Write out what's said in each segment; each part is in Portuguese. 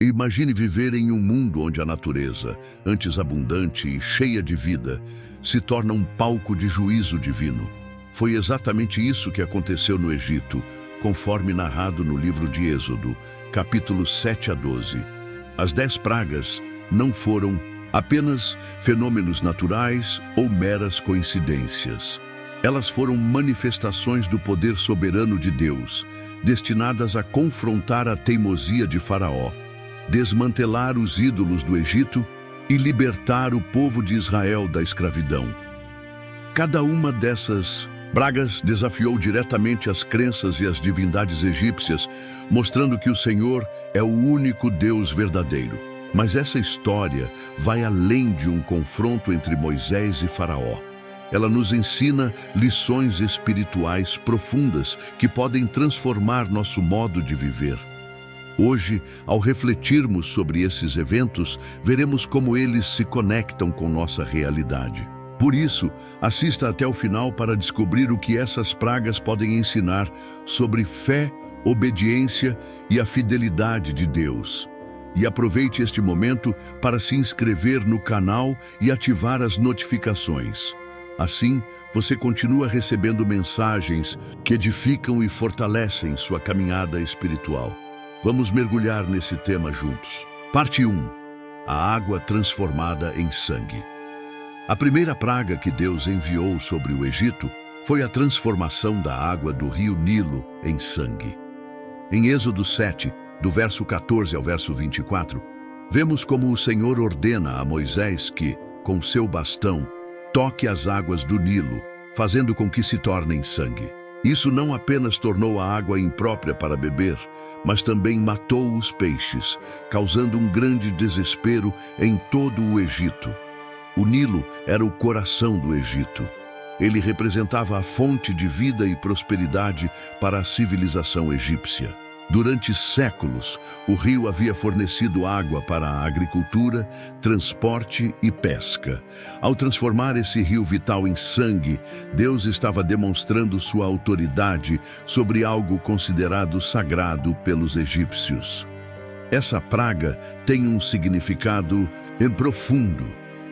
Imagine viver em um mundo onde a natureza, antes abundante e cheia de vida, se torna um palco de juízo divino. Foi exatamente isso que aconteceu no Egito, conforme narrado no livro de Êxodo, capítulos 7 a 12. As 10 pragas não foram apenas fenômenos naturais ou meras coincidências. Elas foram manifestações do poder soberano de Deus, destinadas a confrontar a teimosia de Faraó, desmantelar os ídolos do Egito e libertar o povo de Israel da escravidão. Cada uma dessas pragas desafiou diretamente as crenças e as divindades egípcias, mostrando que o Senhor é o único Deus verdadeiro. Mas essa história vai além de um confronto entre Moisés e Faraó. Ela nos ensina lições espirituais profundas que podem transformar nosso modo de viver. Hoje, ao refletirmos sobre esses eventos, veremos como eles se conectam com nossa realidade. Por isso, assista até o final para descobrir o que essas pragas podem ensinar sobre fé, obediência e a fidelidade de Deus. E aproveite este momento para se inscrever no canal e ativar as notificações. Assim, você continua recebendo mensagens que edificam e fortalecem sua caminhada espiritual. Vamos mergulhar nesse tema juntos. Parte 1. A água transformada em sangue. A primeira praga que Deus enviou sobre o Egito foi a transformação da água do rio Nilo em sangue. Em Êxodo 7, do verso 14 ao verso 24, vemos como o Senhor ordena a Moisés que, com seu bastão, toque as águas do Nilo, fazendo com que se tornem sangue. Isso não apenas tornou a água imprópria para beber, mas também matou os peixes, causando um grande desespero em todo o Egito. O Nilo era o coração do Egito. Ele representava a fonte de vida e prosperidade para a civilização egípcia. Durante séculos, o rio havia fornecido água para a agricultura, transporte e pesca. Ao transformar esse rio vital em sangue, Deus estava demonstrando sua autoridade sobre algo considerado sagrado pelos egípcios. Essa praga tem um significado profundo.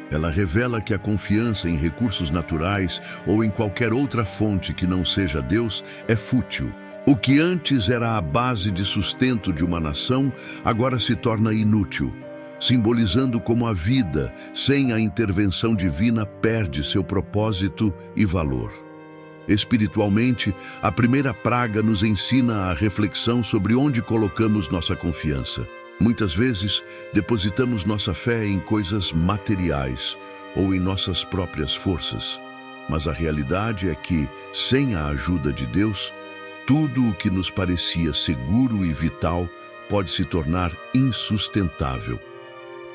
Ela revela que a confiança em recursos naturais ou em qualquer outra fonte que não seja Deus é fútil. O que antes era a base de sustento de uma nação, agora se torna inútil, simbolizando como a vida, sem a intervenção divina, perde seu propósito e valor. Espiritualmente, a primeira praga nos ensina a reflexão sobre onde colocamos nossa confiança. Muitas vezes, depositamos nossa fé em coisas materiais ou em nossas próprias forças. Mas a realidade é que, sem a ajuda de Deus, tudo o que nos parecia seguro e vital pode se tornar insustentável.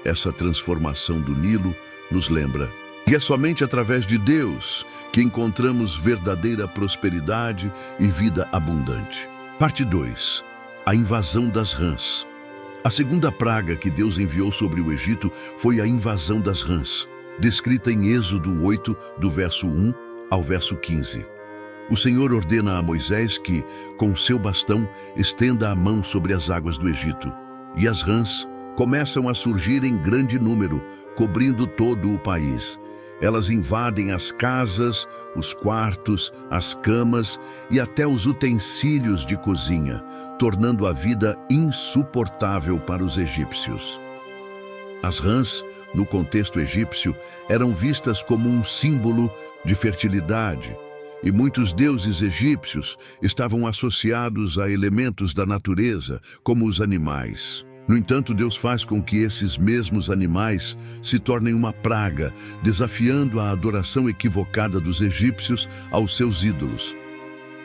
Essa transformação do Nilo nos lembra que é somente através de Deus que encontramos verdadeira prosperidade e vida abundante. Parte 2. A invasão das rãs. A segunda praga que Deus enviou sobre o Egito foi a invasão das rãs, descrita em Êxodo 8, do verso 1 ao verso 15. O Senhor ordena a Moisés que, com seu bastão, estenda a mão sobre as águas do Egito. E as rãs começam a surgir em grande número, cobrindo todo o país. Elas invadem as casas, os quartos, as camas e até os utensílios de cozinha, tornando a vida insuportável para os egípcios. As rãs, no contexto egípcio, eram vistas como um símbolo de fertilidade, e muitos deuses egípcios estavam associados a elementos da natureza, como os animais. No entanto, Deus faz com que esses mesmos animais se tornem uma praga, desafiando a adoração equivocada dos egípcios aos seus ídolos.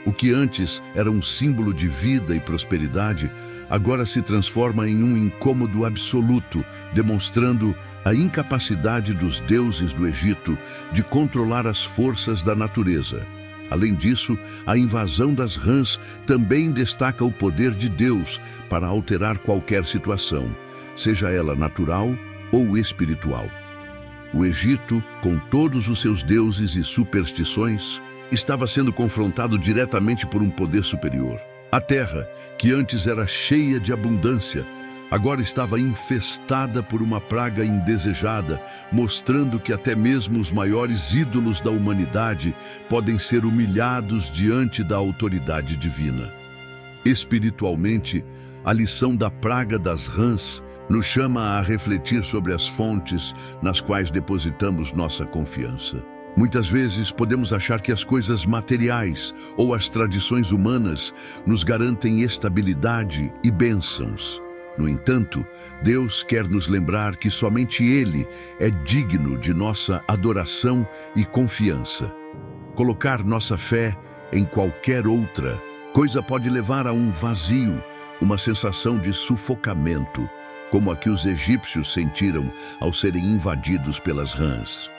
O que antes era um símbolo de vida e prosperidade, agora se transforma em um incômodo absoluto, demonstrando a incapacidade dos deuses do Egito de controlar as forças da natureza. Além disso, a invasão das rãs também destaca o poder de Deus para alterar qualquer situação, seja ela natural ou espiritual. O Egito, com todos os seus deuses e superstições, estava sendo confrontado diretamente por um poder superior. A terra, que antes era cheia de abundância, agora estava infestada por uma praga indesejada, mostrando que até mesmo os maiores ídolos da humanidade podem ser humilhados diante da autoridade divina. Espiritualmente, a lição da praga das rãs nos chama a refletir sobre as fontes nas quais depositamos nossa confiança. Muitas vezes podemos achar que as coisas materiais ou as tradições humanas nos garantem estabilidade e bênçãos. No entanto, Deus quer nos lembrar que somente Ele é digno de nossa adoração e confiança. Colocar nossa fé em qualquer outra coisa pode levar a um vazio, uma sensação de sufocamento, como a que os egípcios sentiram ao serem invadidos pelas rãs.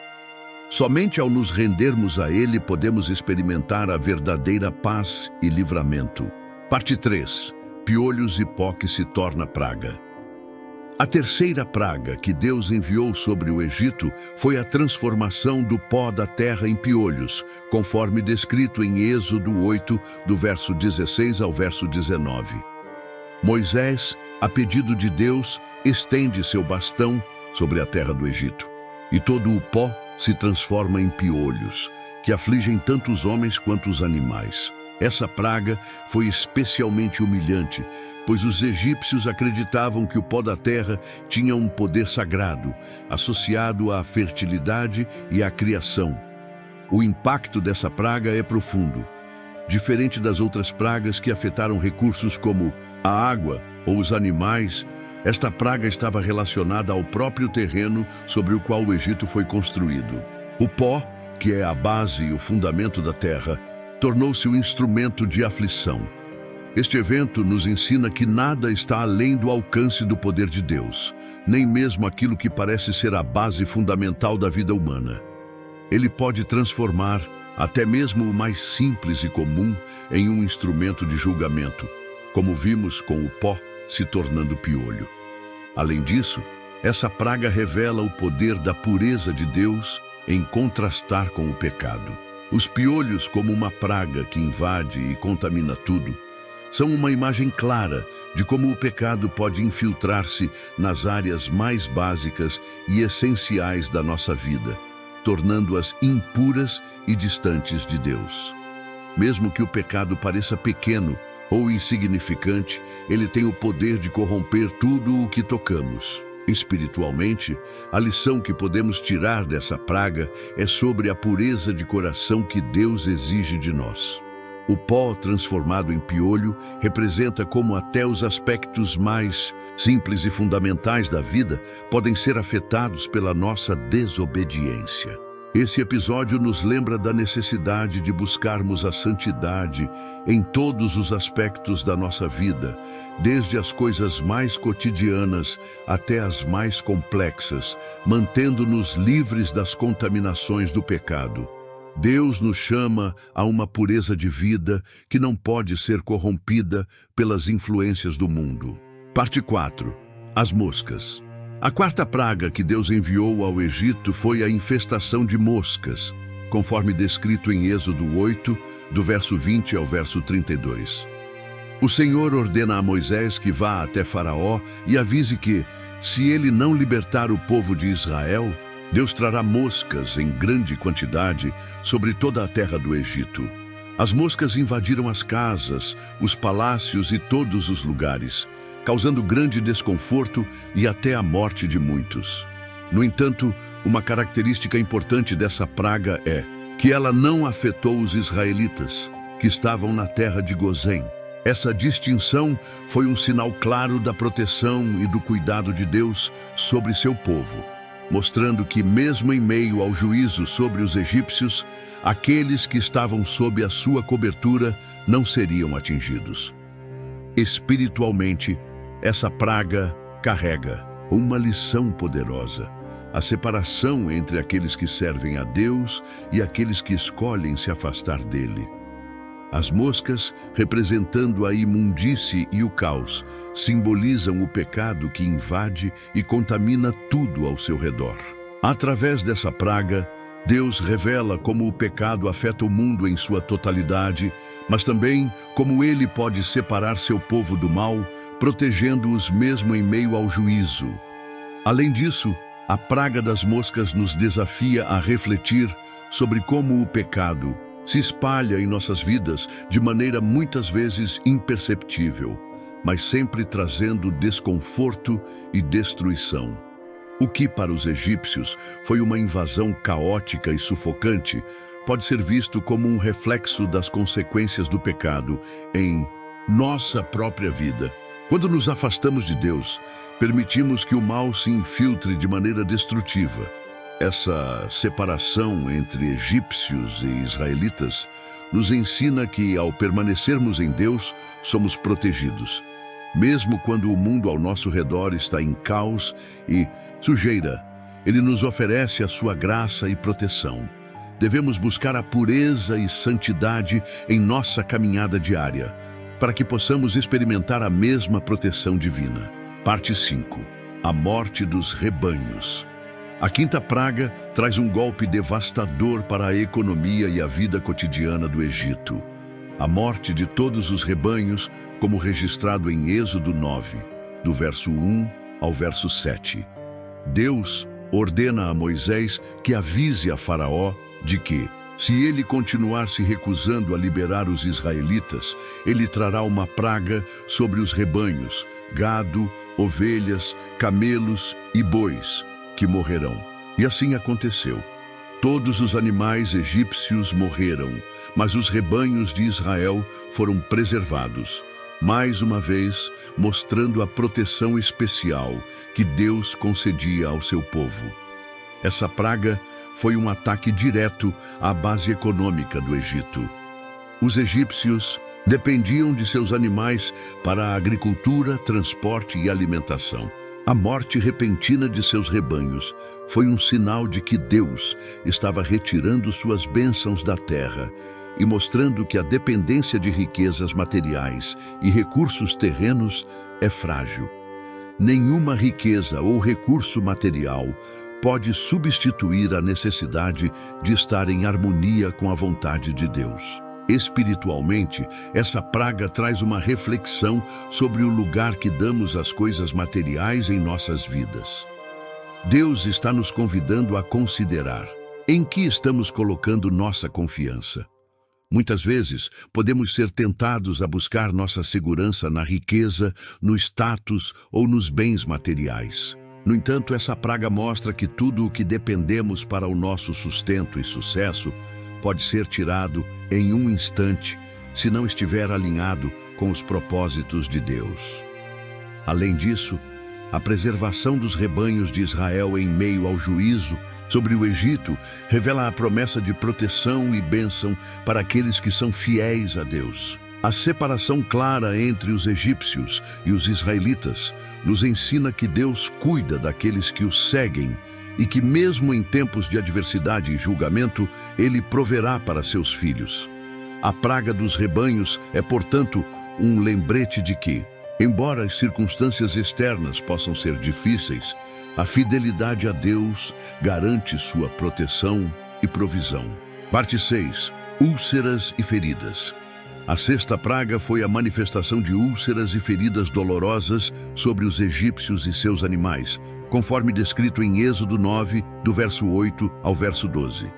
Somente ao nos rendermos a Ele podemos experimentar a verdadeira paz e livramento. Parte 3. Piolhos e pó que se torna praga. A terceira praga que Deus enviou sobre o Egito foi a transformação do pó da terra em piolhos, conforme descrito em Êxodo 8, do verso 16 ao verso 19. Moisés, a pedido de Deus, estende seu bastão sobre a terra do Egito, e todo o pó se transforma em piolhos, que afligem tanto os homens quanto os animais. Essa praga foi especialmente humilhante, pois os egípcios acreditavam que o pó da terra tinha um poder sagrado, associado à fertilidade e à criação. O impacto dessa praga é profundo. Diferente das outras pragas que afetaram recursos como a água ou os animais, esta praga estava relacionada ao próprio terreno sobre o qual o Egito foi construído. O pó, que é a base e o fundamento da terra, tornou-se um instrumento de aflição. Este evento nos ensina que nada está além do alcance do poder de Deus, nem mesmo aquilo que parece ser a base fundamental da vida humana. Ele pode transformar até mesmo o mais simples e comum em um instrumento de julgamento, como vimos com o pó se tornando piolho. Além disso, essa praga revela o poder da pureza de Deus em contrastar com o pecado. Os piolhos, como uma praga que invade e contamina tudo, são uma imagem clara de como o pecado pode infiltrar-se nas áreas mais básicas e essenciais da nossa vida, tornando-as impuras e distantes de Deus. Mesmo que o pecado pareça pequeno ou insignificante, ele tem o poder de corromper tudo o que tocamos. Espiritualmente, a lição que podemos tirar dessa praga é sobre a pureza de coração que Deus exige de nós. O pó transformado em piolho representa como até os aspectos mais simples e fundamentais da vida podem ser afetados pela nossa desobediência. Esse episódio nos lembra da necessidade de buscarmos a santidade em todos os aspectos da nossa vida, desde as coisas mais cotidianas até as mais complexas, mantendo-nos livres das contaminações do pecado. Deus nos chama a uma pureza de vida que não pode ser corrompida pelas influências do mundo. Parte 4. As moscas. A quarta praga que Deus enviou ao Egito foi a infestação de moscas, conforme descrito em Êxodo 8, do verso 20 ao verso 32. O Senhor ordena a Moisés que vá até Faraó e avise que, se ele não libertar o povo de Israel, Deus trará moscas em grande quantidade sobre toda a terra do Egito. As moscas invadiram as casas, os palácios e todos os lugares, causando grande desconforto e até a morte de muitos. No entanto, uma característica importante dessa praga é que ela não afetou os israelitas, que estavam na terra de Gozém. Essa distinção foi um sinal claro da proteção e do cuidado de Deus sobre seu povo, mostrando que, mesmo em meio ao juízo sobre os egípcios, aqueles que estavam sob a sua cobertura não seriam atingidos. Espiritualmente, essa praga carrega uma lição poderosa: a separação entre aqueles que servem a Deus e aqueles que escolhem se afastar dele. As moscas, representando a imundície e o caos, simbolizam o pecado que invade e contamina tudo ao seu redor. Através dessa praga, Deus revela como o pecado afeta o mundo em sua totalidade, mas também como ele pode separar seu povo do mal, protegendo-os mesmo em meio ao juízo. Além disso, a praga das moscas nos desafia a refletir sobre como o pecado se espalha em nossas vidas de maneira muitas vezes imperceptível, mas sempre trazendo desconforto e destruição. O que para os egípcios foi uma invasão caótica e sufocante, pode ser visto como um reflexo das consequências do pecado em nossa própria vida. Quando nos afastamos de Deus, permitimos que o mal se infiltre de maneira destrutiva. Essa separação entre egípcios e israelitas nos ensina que, ao permanecermos em Deus, somos protegidos. Mesmo quando o mundo ao nosso redor está em caos e sujeira, Ele nos oferece a sua graça e proteção. Devemos buscar a pureza e santidade em nossa caminhada diária, para que possamos experimentar a mesma proteção divina. Parte 5. A morte dos rebanhos. A quinta praga traz um golpe devastador para a economia e a vida cotidiana do Egito. A morte de todos os rebanhos, como registrado em Êxodo 9, do verso 1 ao verso 7. Deus ordena a Moisés que avise a Faraó de que, se ele continuar se recusando a liberar os israelitas, ele trará uma praga sobre os rebanhos, gado, ovelhas, camelos e bois, que morrerão. E assim aconteceu. Todos os animais egípcios morreram, mas os rebanhos de Israel foram preservados, mais uma vez mostrando a proteção especial que Deus concedia ao seu povo. Essa praga foi um ataque direto à base econômica do Egito. Os egípcios dependiam de seus animais para a agricultura, transporte e alimentação. A morte repentina de seus rebanhos foi um sinal de que Deus estava retirando suas bênçãos da terra e mostrando que a dependência de riquezas materiais e recursos terrenos é frágil. Nenhuma riqueza ou recurso material pode substituir a necessidade de estar em harmonia com a vontade de Deus. Espiritualmente, essa praga traz uma reflexão sobre o lugar que damos às coisas materiais em nossas vidas. Deus está nos convidando a considerar em que estamos colocando nossa confiança. Muitas vezes, podemos ser tentados a buscar nossa segurança na riqueza, no status ou nos bens materiais. No entanto, essa praga mostra que tudo o que dependemos para o nosso sustento e sucesso pode ser tirado em um instante, se não estiver alinhado com os propósitos de Deus. Além disso, a preservação dos rebanhos de Israel em meio ao juízo sobre o Egito revela a promessa de proteção e bênção para aqueles que são fiéis a Deus. A separação clara entre os egípcios e os israelitas nos ensina que Deus cuida daqueles que o seguem e que, mesmo em tempos de adversidade e julgamento, Ele proverá para seus filhos. A praga dos rebanhos é, portanto, um lembrete de que, embora as circunstâncias externas possam ser difíceis, a fidelidade a Deus garante sua proteção e provisão. Parte 6. Úlceras e feridas. A sexta praga foi a manifestação de úlceras e feridas dolorosas sobre os egípcios e seus animais, conforme descrito em Êxodo 9, do verso 8 ao verso 12.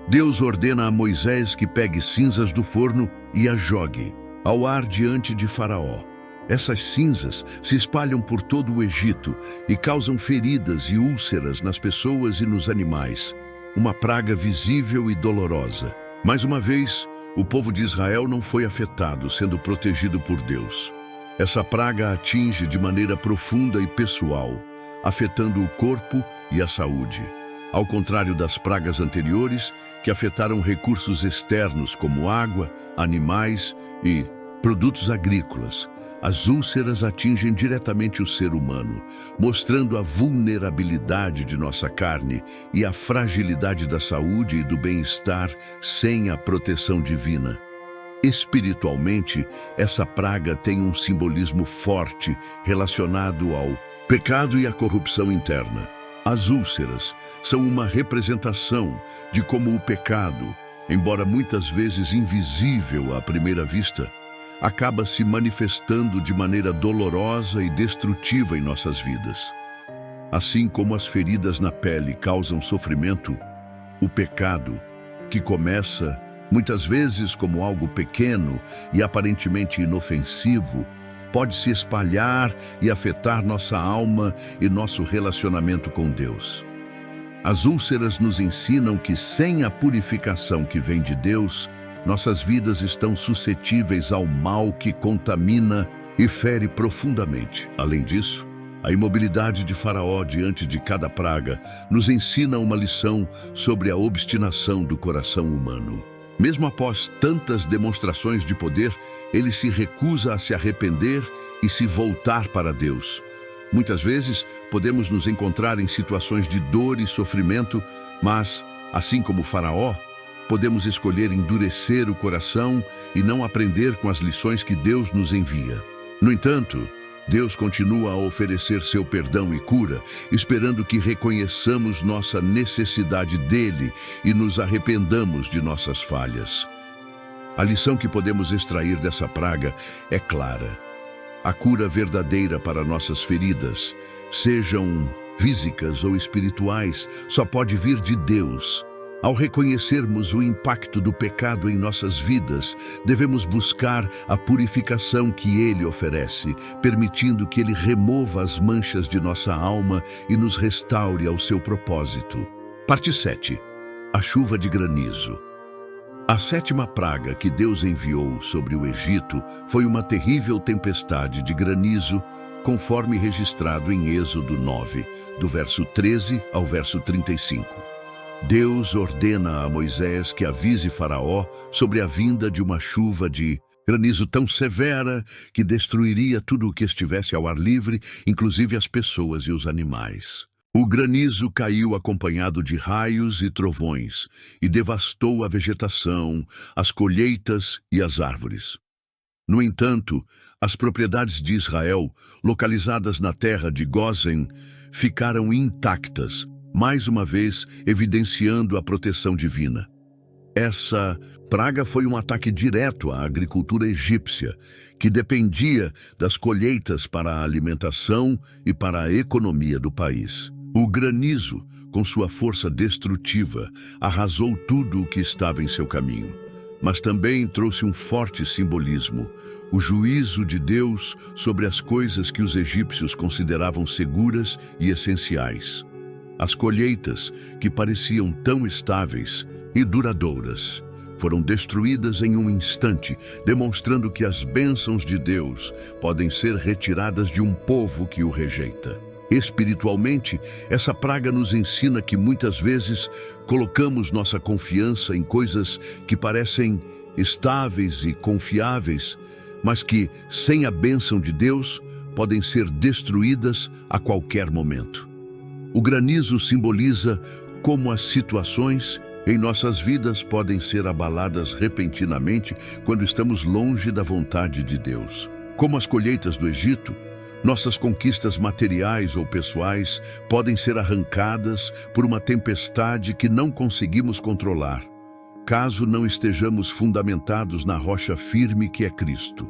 Deus ordena a Moisés que pegue cinzas do forno e as jogue ao ar diante de Faraó. Essas cinzas se espalham por todo o Egito e causam feridas e úlceras nas pessoas e nos animais, uma praga visível e dolorosa. Mais uma vez, o povo de Israel não foi afetado, sendo protegido por Deus. Essa praga atinge de maneira profunda e pessoal, afetando o corpo e a saúde. Ao contrário das pragas anteriores, que afetaram recursos externos como água, animais e produtos agrícolas, as úlceras atingem diretamente o ser humano, mostrando a vulnerabilidade de nossa carne e a fragilidade da saúde e do bem-estar sem a proteção divina. Espiritualmente, essa praga tem um simbolismo forte relacionado ao pecado e à corrupção interna. As úlceras são uma representação de como o pecado, embora muitas vezes invisível à primeira vista, acaba se manifestando de maneira dolorosa e destrutiva em nossas vidas. Assim como as feridas na pele causam sofrimento, o pecado, que começa muitas vezes como algo pequeno e aparentemente inofensivo, pode se espalhar e afetar nossa alma e nosso relacionamento com Deus. As úlceras nos ensinam que sem a purificação que vem de Deus, nossas vidas estão suscetíveis ao mal que contamina e fere profundamente. Além disso, a imobilidade de Faraó diante de cada praga nos ensina uma lição sobre a obstinação do coração humano. Mesmo após tantas demonstrações de poder, ele se recusa a se arrepender e se voltar para Deus. Muitas vezes, podemos nos encontrar em situações de dor e sofrimento, mas, assim como Faraó, podemos escolher endurecer o coração e não aprender com as lições que Deus nos envia. No entanto, Deus continua a oferecer seu perdão e cura, esperando que reconheçamos nossa necessidade dele e nos arrependamos de nossas falhas. A lição que podemos extrair dessa praga é clara. A cura verdadeira para nossas feridas, sejam físicas ou espirituais, só pode vir de Deus. Ao reconhecermos o impacto do pecado em nossas vidas, devemos buscar a purificação que Ele oferece, permitindo que Ele remova as manchas de nossa alma e nos restaure ao seu propósito. Parte 7. A chuva de granizo. A sétima praga que Deus enviou sobre o Egito foi uma terrível tempestade de granizo, conforme registrado em Êxodo 9, do verso 13 ao verso 35. Deus ordena a Moisés que avise Faraó sobre a vinda de uma chuva de granizo tão severa que destruiria tudo o que estivesse ao ar livre, inclusive as pessoas e os animais. O granizo caiu acompanhado de raios e trovões e devastou a vegetação, as colheitas e as árvores. No entanto, as propriedades de Israel, localizadas na terra de Gósen, ficaram intactas, mais uma vez evidenciando a proteção divina. Essa praga foi um ataque direto à agricultura egípcia, que dependia das colheitas para a alimentação e para a economia do país. O granizo, com sua força destrutiva, arrasou tudo o que estava em seu caminho, mas também trouxe um forte simbolismo, o juízo de Deus sobre as coisas que os egípcios consideravam seguras e essenciais. As colheitas, que pareciam tão estáveis e duradouras, foram destruídas em um instante, demonstrando que as bênçãos de Deus podem ser retiradas de um povo que o rejeita. Espiritualmente, essa praga nos ensina que muitas vezes colocamos nossa confiança em coisas que parecem estáveis e confiáveis, mas que, sem a bênção de Deus, podem ser destruídas a qualquer momento. O granizo simboliza como as situações em nossas vidas podem ser abaladas repentinamente quando estamos longe da vontade de Deus. Como as colheitas do Egito, nossas conquistas materiais ou pessoais podem ser arrancadas por uma tempestade que não conseguimos controlar, caso não estejamos fundamentados na rocha firme que é Cristo.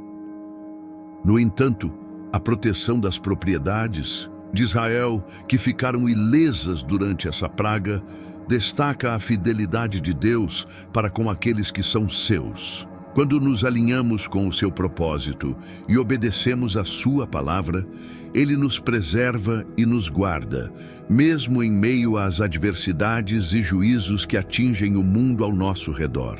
No entanto, a proteção das propriedades de Israel, que ficaram ilesas durante essa praga, destaca a fidelidade de Deus para com aqueles que são seus. Quando nos alinhamos com o seu propósito e obedecemos a sua palavra, ele nos preserva e nos guarda, mesmo em meio às adversidades e juízos que atingem o mundo ao nosso redor.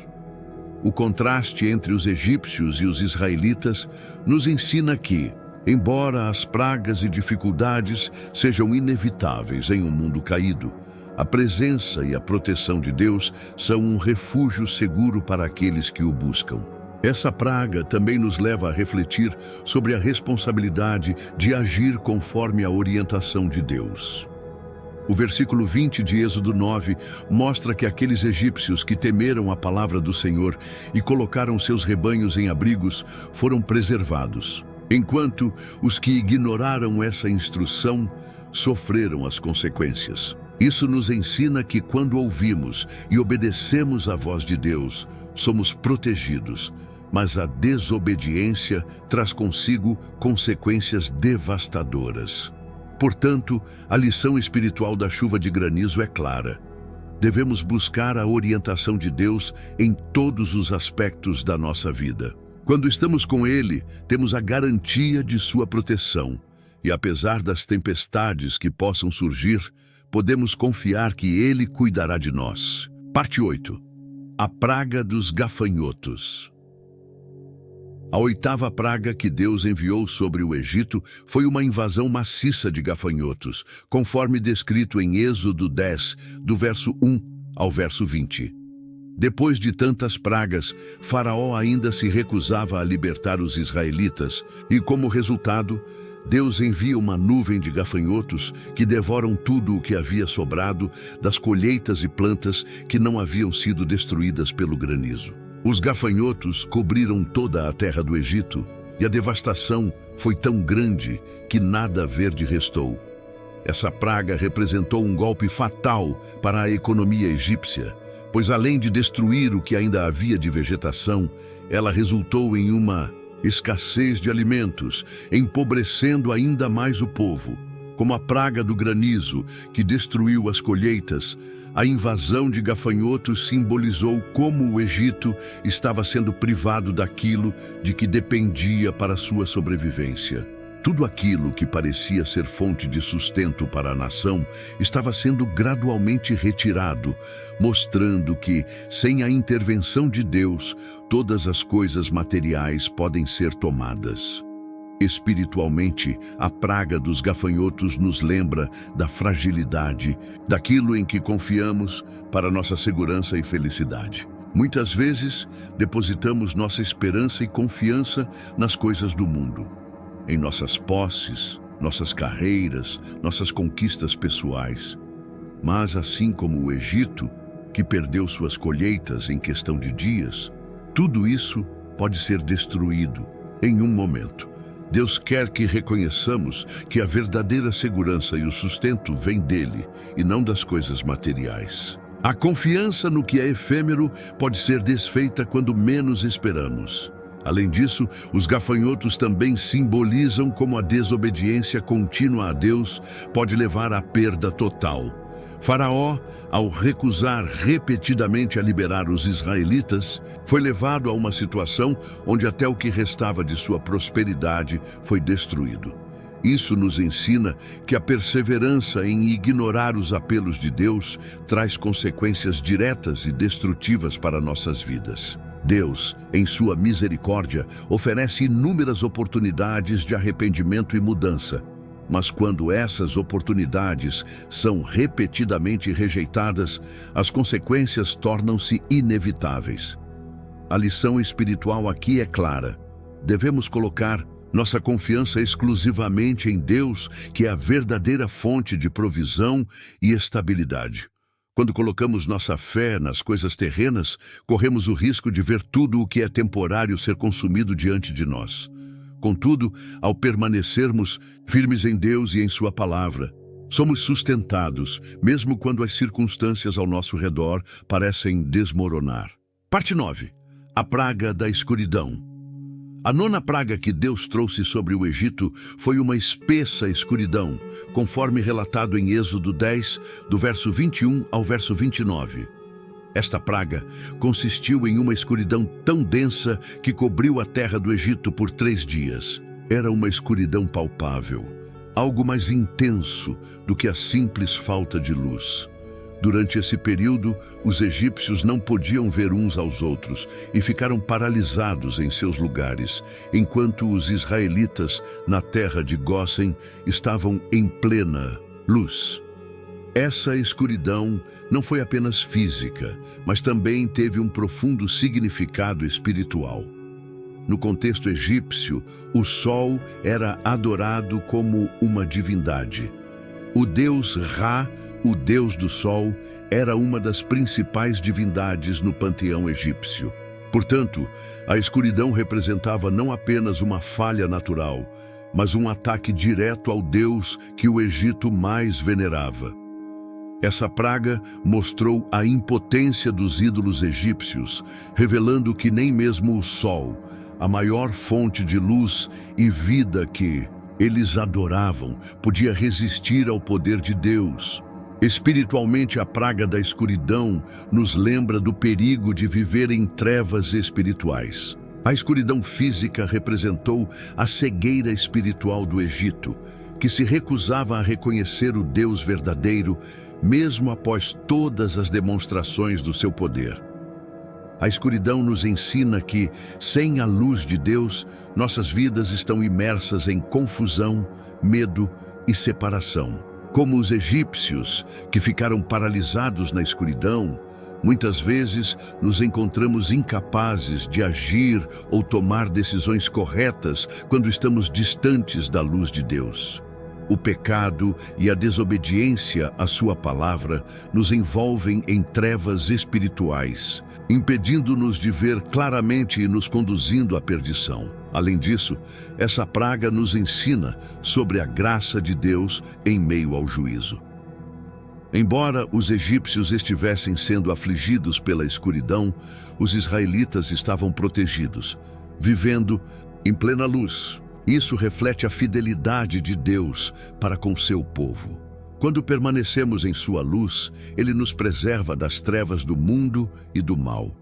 O contraste entre os egípcios e os israelitas nos ensina que, embora as pragas e dificuldades sejam inevitáveis em um mundo caído, a presença e a proteção de Deus são um refúgio seguro para aqueles que o buscam. Essa praga também nos leva a refletir sobre a responsabilidade de agir conforme a orientação de Deus. O versículo 20 de Êxodo 9 mostra que aqueles egípcios que temeram a palavra do Senhor e colocaram seus rebanhos em abrigos foram preservados, enquanto os que ignoraram essa instrução sofreram as consequências. Isso nos ensina que quando ouvimos e obedecemos à voz de Deus, somos protegidos, mas a desobediência traz consigo consequências devastadoras. Portanto, a lição espiritual da chuva de granizo é clara. Devemos buscar a orientação de Deus em todos os aspectos da nossa vida. Quando estamos com Ele, temos a garantia de sua proteção. E apesar das tempestades que possam surgir, podemos confiar que Ele cuidará de nós. Parte 8. A praga dos gafanhotos. A oitava praga que Deus enviou sobre o Egito foi uma invasão maciça de gafanhotos, conforme descrito em Êxodo 10, do verso 1 ao verso 20. Depois de tantas pragas, Faraó ainda se recusava a libertar os israelitas e, como resultado, Deus envia uma nuvem de gafanhotos que devoram tudo o que havia sobrado das colheitas e plantas que não haviam sido destruídas pelo granizo. Os gafanhotos cobriram toda a terra do Egito e a devastação foi tão grande que nada verde restou. Essa praga representou um golpe fatal para a economia egípcia, pois além de destruir o que ainda havia de vegetação, ela resultou em uma escassez de alimentos, empobrecendo ainda mais o povo. Como a praga do granizo, que destruiu as colheitas, a invasão de gafanhotos simbolizou como o Egito estava sendo privado daquilo de que dependia para sua sobrevivência. Tudo aquilo que parecia ser fonte de sustento para a nação estava sendo gradualmente retirado, mostrando que, sem a intervenção de Deus, todas as coisas materiais podem ser tomadas. Espiritualmente, a praga dos gafanhotos nos lembra da fragilidade, daquilo em que confiamos para nossa segurança e felicidade. Muitas vezes, depositamos nossa esperança e confiança nas coisas do mundo, em nossas posses, nossas carreiras, nossas conquistas pessoais. Mas assim como o Egito, que perdeu suas colheitas em questão de dias, tudo isso pode ser destruído em um momento. Deus quer que reconheçamos que a verdadeira segurança e o sustento vêm dele e não das coisas materiais. A confiança no que é efêmero pode ser desfeita quando menos esperamos. Além disso, os gafanhotos também simbolizam como a desobediência contínua a Deus pode levar à perda total. Faraó, ao recusar repetidamente a liberar os israelitas, foi levado a uma situação onde até o que restava de sua prosperidade foi destruído. Isso nos ensina que a perseverança em ignorar os apelos de Deus traz consequências diretas e destrutivas para nossas vidas. Deus, em sua misericórdia, oferece inúmeras oportunidades de arrependimento e mudança. Mas quando essas oportunidades são repetidamente rejeitadas, as consequências tornam-se inevitáveis. A lição espiritual aqui é clara. Devemos colocar nossa confiança exclusivamente em Deus, que é a verdadeira fonte de provisão e estabilidade. Quando colocamos nossa fé nas coisas terrenas, corremos o risco de ver tudo o que é temporário ser consumido diante de nós. Contudo, ao permanecermos firmes em Deus e em sua palavra, somos sustentados, mesmo quando as circunstâncias ao nosso redor parecem desmoronar. Parte 9. A praga da escuridão. A nona praga que Deus trouxe sobre o Egito foi uma espessa escuridão, conforme relatado em Êxodo 10, do verso 21 ao verso 29. Esta praga consistiu em uma escuridão tão densa que cobriu a terra do Egito por 3 dias. Era uma escuridão palpável, algo mais intenso do que a simples falta de luz. Durante esse período, os egípcios não podiam ver uns aos outros e ficaram paralisados em seus lugares, enquanto os israelitas, na terra de Gósen, estavam em plena luz. Essa escuridão não foi apenas física, mas também teve um profundo significado espiritual. No contexto egípcio, o sol era adorado como uma divindade. O deus Ra, o deus do sol, era uma das principais divindades no panteão egípcio. Portanto, a escuridão representava não apenas uma falha natural, mas um ataque direto ao deus que o Egito mais venerava. Essa praga mostrou a impotência dos ídolos egípcios, revelando que nem mesmo o sol, a maior fonte de luz e vida que eles adoravam, podia resistir ao poder de Deus. Espiritualmente, a praga da escuridão nos lembra do perigo de viver em trevas espirituais. A escuridão física representou a cegueira espiritual do Egito, que se recusava a reconhecer o Deus verdadeiro, mesmo após todas as demonstrações do seu poder. A escuridão nos ensina que, sem a luz de Deus, nossas vidas estão imersas em confusão, medo e separação. Como os egípcios, que ficaram paralisados na escuridão, muitas vezes nos encontramos incapazes de agir ou tomar decisões corretas quando estamos distantes da luz de Deus. O pecado e a desobediência à sua palavra nos envolvem em trevas espirituais, impedindo-nos de ver claramente e nos conduzindo à perdição. Além disso, essa praga nos ensina sobre a graça de Deus em meio ao juízo. Embora os egípcios estivessem sendo afligidos pela escuridão, os israelitas estavam protegidos, vivendo em plena luz. Isso reflete a fidelidade de Deus para com seu povo. Quando permanecemos em sua luz, Ele nos preserva das trevas do mundo e do mal.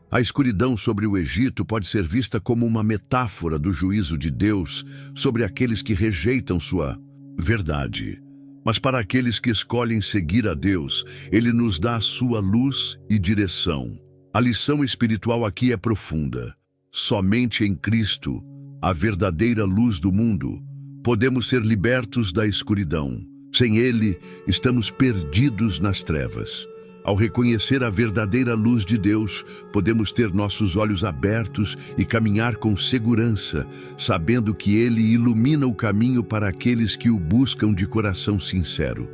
A escuridão sobre o Egito pode ser vista como uma metáfora do juízo de Deus sobre aqueles que rejeitam sua verdade. Mas para aqueles que escolhem seguir a Deus, Ele nos dá a sua luz e direção. A lição espiritual aqui é profunda. Somente em Cristo, a verdadeira luz do mundo, podemos ser libertos da escuridão. Sem Ele, estamos perdidos nas trevas. Ao reconhecer a verdadeira luz de Deus, podemos ter nossos olhos abertos e caminhar com segurança, sabendo que Ele ilumina o caminho para aqueles que o buscam de coração sincero.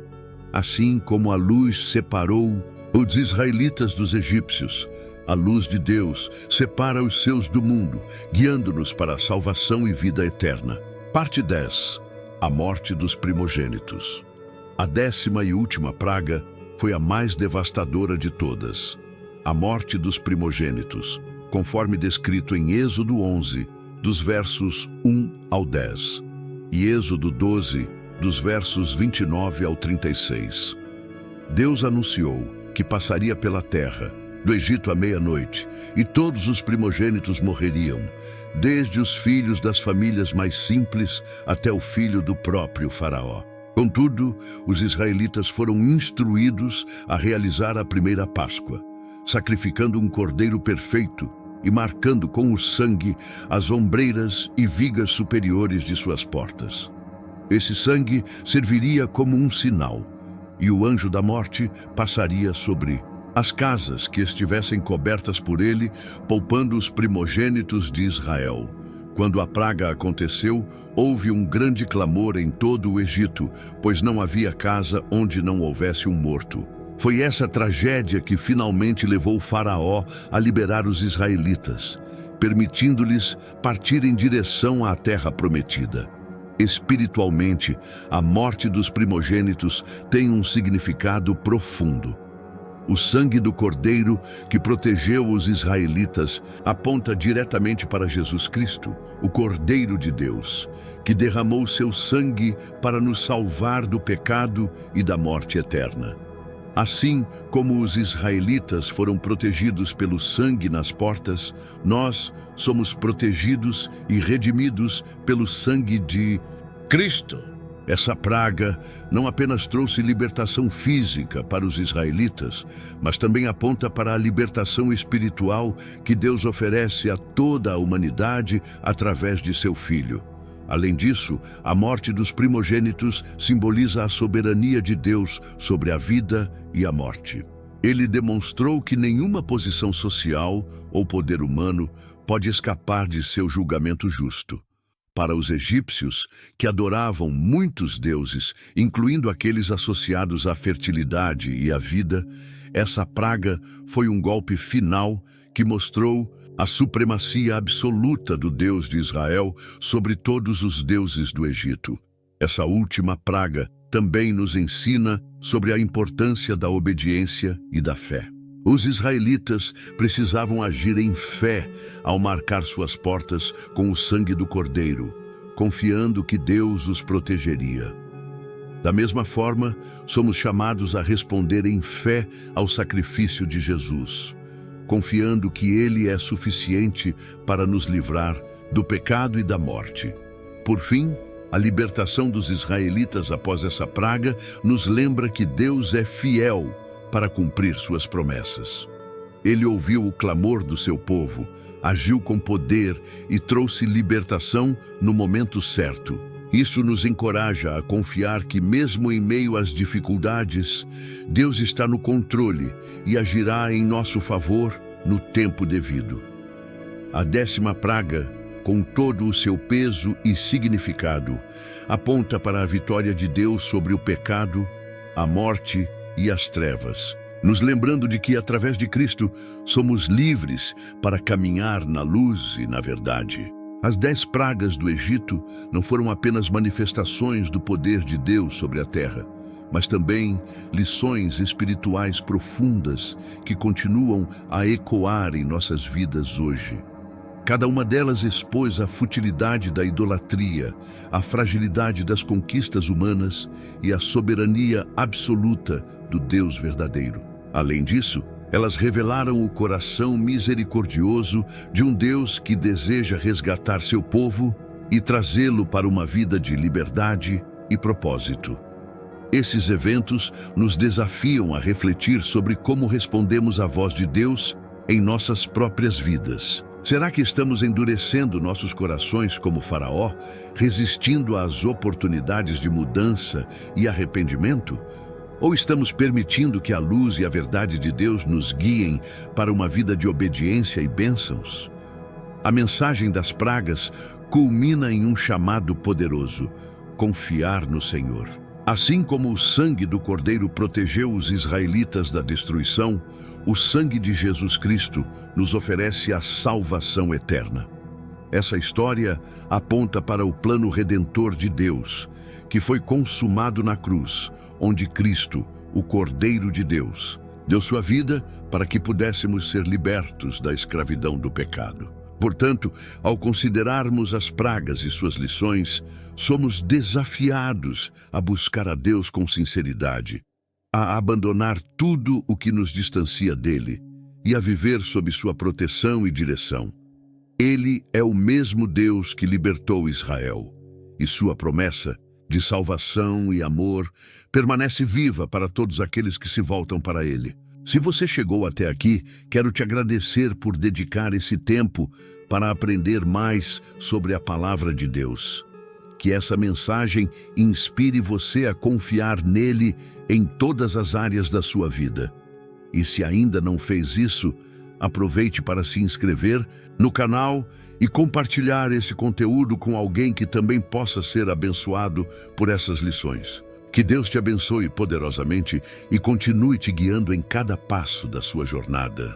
Assim como a luz separou os israelitas dos egípcios, a luz de Deus separa os seus do mundo, guiando-nos para a salvação e vida eterna. Parte 10. A morte dos primogênitos. A 10ª e última praga foi a mais devastadora de todas. A morte dos primogênitos, conforme descrito em Êxodo 11, dos versos 1 ao 10, e Êxodo 12, dos versos 29 ao 36. Deus anunciou que passaria pela terra, do Egito à meia-noite, e todos os primogênitos morreriam, desde os filhos das famílias mais simples até o filho do próprio faraó. Contudo, os israelitas foram instruídos a realizar a primeira Páscoa, sacrificando um cordeiro perfeito e marcando com o sangue as ombreiras e vigas superiores de suas portas. Esse sangue serviria como um sinal, e o anjo da morte passaria sobre as casas que estivessem cobertas por ele, poupando os primogênitos de Israel. Quando a praga aconteceu, houve um grande clamor em todo o Egito, pois não havia casa onde não houvesse um morto. Foi essa tragédia que finalmente levou o faraó a liberar os israelitas, permitindo-lhes partir em direção à terra prometida. Espiritualmente, a morte dos primogênitos tem um significado profundo. O sangue do Cordeiro que protegeu os israelitas aponta diretamente para Jesus Cristo, o Cordeiro de Deus, que derramou seu sangue para nos salvar do pecado e da morte eterna. Assim como os israelitas foram protegidos pelo sangue nas portas, nós somos protegidos e redimidos pelo sangue de Cristo. Essa praga não apenas trouxe libertação física para os israelitas, mas também aponta para a libertação espiritual que Deus oferece a toda a humanidade através de seu Filho. Além disso, a morte dos primogênitos simboliza a soberania de Deus sobre a vida e a morte. Ele demonstrou que nenhuma posição social ou poder humano pode escapar de seu julgamento justo. Para os egípcios, que adoravam muitos deuses, incluindo aqueles associados à fertilidade e à vida, essa praga foi um golpe final que mostrou a supremacia absoluta do Deus de Israel sobre todos os deuses do Egito. Essa última praga também nos ensina sobre a importância da obediência e da fé. Os israelitas precisavam agir em fé ao marcar suas portas com o sangue do Cordeiro, confiando que Deus os protegeria. Da mesma forma, somos chamados a responder em fé ao sacrifício de Jesus, confiando que Ele é suficiente para nos livrar do pecado e da morte. Por fim, a libertação dos israelitas após essa praga nos lembra que Deus é fiel para cumprir suas promessas. Ele ouviu o clamor do seu povo, agiu com poder e trouxe libertação no momento certo. Isso nos encoraja a confiar que, mesmo em meio às dificuldades, Deus está no controle e agirá em nosso favor no tempo devido. A 10ª praga, com todo o seu peso e significado, aponta para a vitória de Deus sobre o pecado, a morte e as trevas, nos lembrando de que, através de Cristo, somos livres para caminhar na luz e na verdade. As 10 pragas do Egito não foram apenas manifestações do poder de Deus sobre a terra, mas também lições espirituais profundas que continuam a ecoar em nossas vidas hoje. Cada uma delas expôs a futilidade da idolatria, a fragilidade das conquistas humanas e a soberania absoluta do Deus verdadeiro. Além disso, elas revelaram o coração misericordioso de um Deus que deseja resgatar seu povo e trazê-lo para uma vida de liberdade e propósito. Esses eventos nos desafiam a refletir sobre como respondemos à voz de Deus em nossas próprias vidas. Será que estamos endurecendo nossos corações como Faraó, resistindo às oportunidades de mudança e arrependimento? Ou estamos permitindo que a luz e a verdade de Deus nos guiem para uma vida de obediência e bênçãos? A mensagem das pragas culmina em um chamado poderoso: confiar no Senhor. Assim como o sangue do Cordeiro protegeu os israelitas da destruição, o sangue de Jesus Cristo nos oferece a salvação eterna. Essa história aponta para o plano redentor de Deus, que foi consumado na cruz, onde Cristo, o Cordeiro de Deus, deu sua vida para que pudéssemos ser libertos da escravidão do pecado. Portanto, ao considerarmos as pragas e suas lições, somos desafiados a buscar a Deus com sinceridade, a abandonar tudo o que nos distancia dele e a viver sob sua proteção e direção. Ele é o mesmo Deus que libertou Israel, e sua promessa de salvação e amor permanece viva para todos aqueles que se voltam para ele. Se você chegou até aqui, quero te agradecer por dedicar esse tempo para aprender mais sobre a palavra de Deus. Que essa mensagem inspire você a confiar nele em todas as áreas da sua vida. E se ainda não fez isso, aproveite para se inscrever no canal e compartilhar esse conteúdo com alguém que também possa ser abençoado por essas lições. Que Deus te abençoe poderosamente e continue te guiando em cada passo da sua jornada.